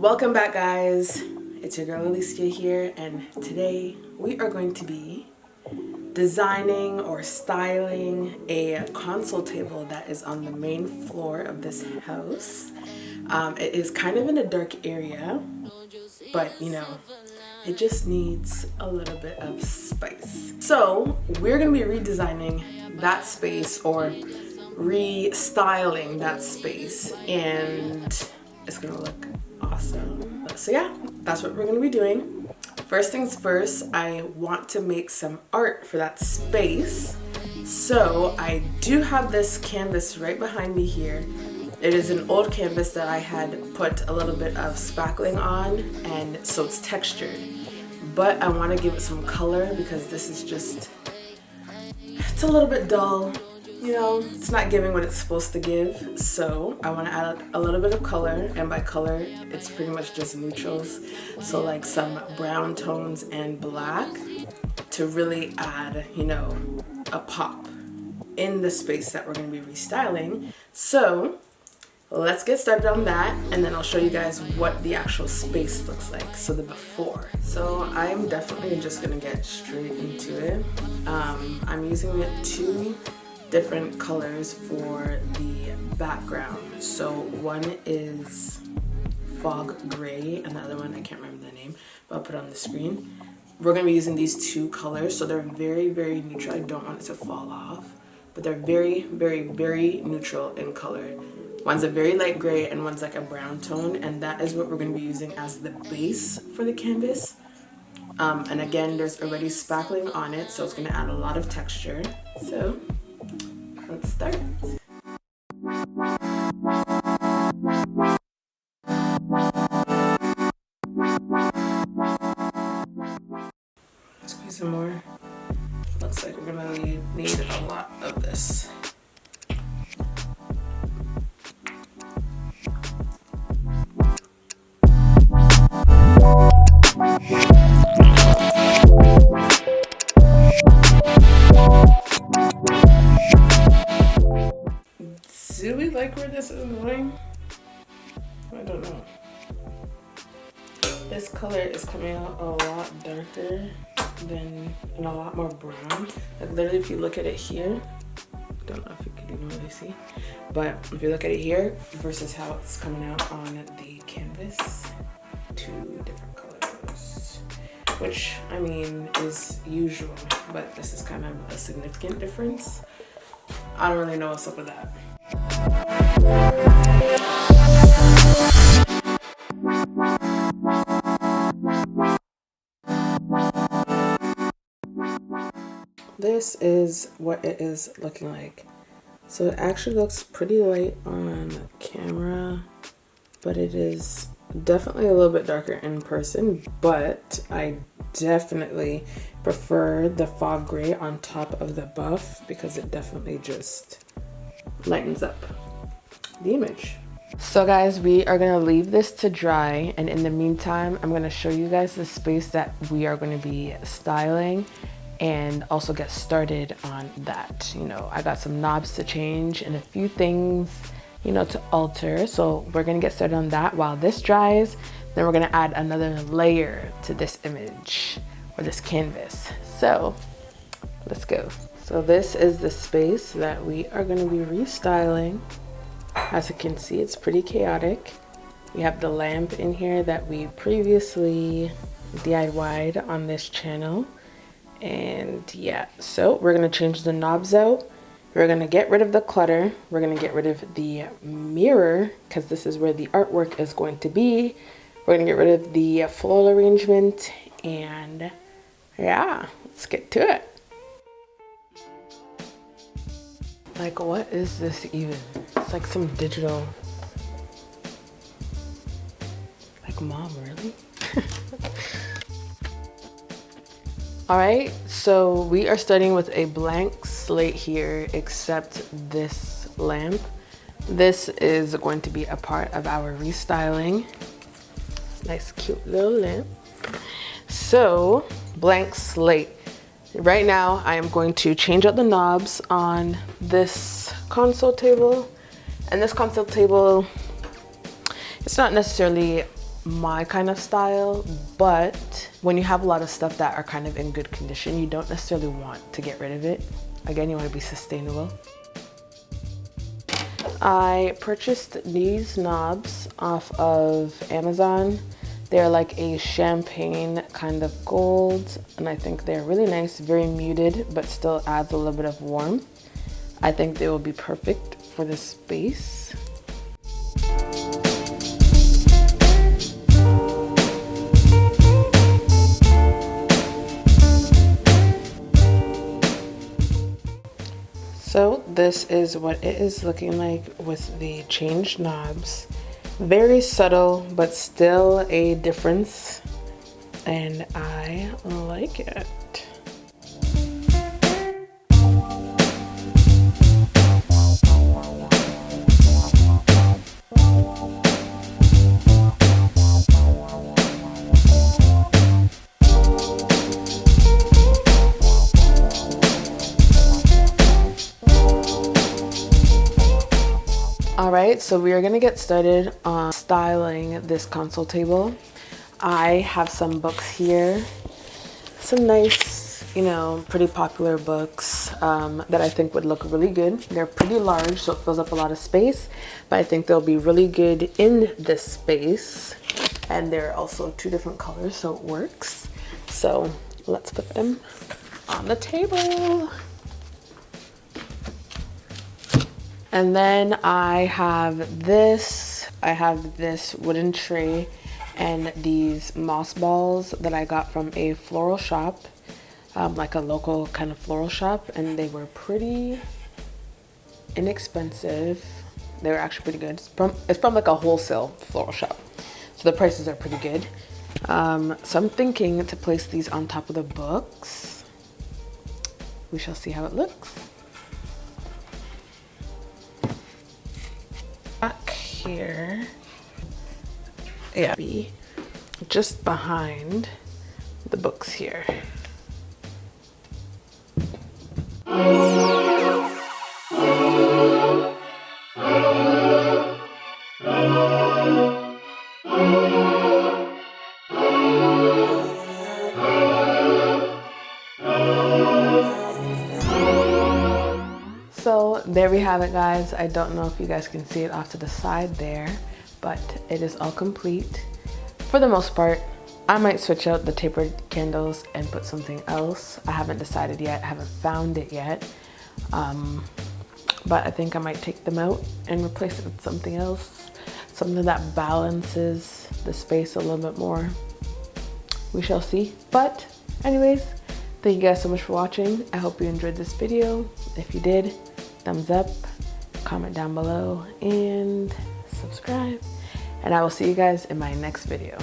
Welcome back, guys. It's your girl Alicia here, and today we are going to be designing or styling a console table that is on the main floor of this house. It is kind of in a dark area, but you know, it just needs a little bit of spice. So we're gonna be redesigning that space or restyling that space, and it's gonna look awesome. So yeah, that's what we're gonna be doing. First things first, I want to make some art for that space. So I do have this canvas right behind me here. It is an old canvas that I had put a little bit of spackling on, and so it's textured. But I want to give it some color because this is just, it's a little bit dull. You know, it's not giving what it's supposed to give, so I want to add a little bit of color, and by color, it's pretty much just neutrals, so like some brown tones and black to really add, you know, a pop in the space that we're going to be restyling. So let's get started on that, and then I'll show you guys what the actual space looks like, so the before. So I'm definitely just going to get straight into it. I'm using two different colors for the background. So one is fog gray and the other one, I can't remember the name, but I'll put it on the screen. We're going to be using these two colors, so they're very, very neutral. I don't want it to fall off, but they're very, very, very neutral in color. One's a very light gray and one's like a brown tone, and that is what we're going to be using as the base for the canvas. And again, there's already spackling on it, so it's going to add a lot of texture. So let's start. Squeeze some more. Looks like we're gonna need a lot of this. Do we like where this is going? I don't know. This color is coming out a lot darker than, and a lot more brown. Like literally, if you look at it here, I don't know if you can even really see, but if you look at it here versus how it's coming out on the canvas, two different colors, which I mean is usual, but this is kind of a significant difference. I don't really know what's up with that. This is what it is looking like. So it actually looks pretty light on camera, but it is definitely a little bit darker in person, but I definitely prefer the fog gray on top of the buff because it definitely just lightens up the image. So guys, we are gonna leave this to dry, and in the meantime, I'm gonna show you guys the space that we are gonna be styling and also get started on that. You know, I got some knobs to change and a few things, you know, to alter. So we're gonna get started on that while this dries. Then we're gonna add another layer to this image or this canvas. So let's go. So this is the space that we are gonna be restyling. As you can see, it's pretty chaotic. We have the lamp in here that we previously DIY'd on this channel. And yeah, so we're gonna change the knobs out. We're gonna get rid of the clutter. We're gonna get rid of the mirror because this is where the artwork is going to be. We're gonna get rid of the floral arrangement, and yeah, let's get to it. Like, what is this even? It's like some digital, like, mom, really? All right, so we are starting with a blank slate here, except this lamp. This is going to be a part of our restyling. Nice, cute little lamp. So, blank slate. Right now, I am going to change out the knobs on this console table. And this console table, it's not necessarily my kind of style, but when you have a lot of stuff that are kind of in good condition, you don't necessarily want to get rid of it. Again, you want to be sustainable. I purchased these knobs off of Amazon. They're like a champagne kind of gold, and I think they're really nice, very muted, but still adds a little bit of warmth. I think they will be perfect for this space. So this is what it is looking like with the changed knobs. Very subtle, but still a difference, and I like it. Alright, so we are going to get started on styling this console table. I have some books here, some nice, pretty popular books that I think would look really good. They're pretty large, so it fills up a lot of space, but I think they'll be really good in this space. And they're also 2 different colors, so it works. So let's put them on the table. And then I have this wooden tray and these moss balls that I got from a floral shop, like a local kind of floral shop, and they were pretty inexpensive. They were actually pretty good. It's from like a wholesale floral shop, so the prices are pretty good. So I'm thinking to place these on top of the books. We shall see how it looks. Back here, yeah, be just behind the books here. So there we have it, guys. I don't know if you guys can see it off to the side there, but it is all complete for the most part. I might switch out the tapered candles and put something else. I haven't decided yet, I haven't found it yet. But I think I might take them out and replace it with something else, something that balances the space a little bit more. We shall see. But anyways, thank you guys so much for watching. I hope you enjoyed this video. If you did, thumbs up, comment down below, and subscribe. And I will see you guys in my next video.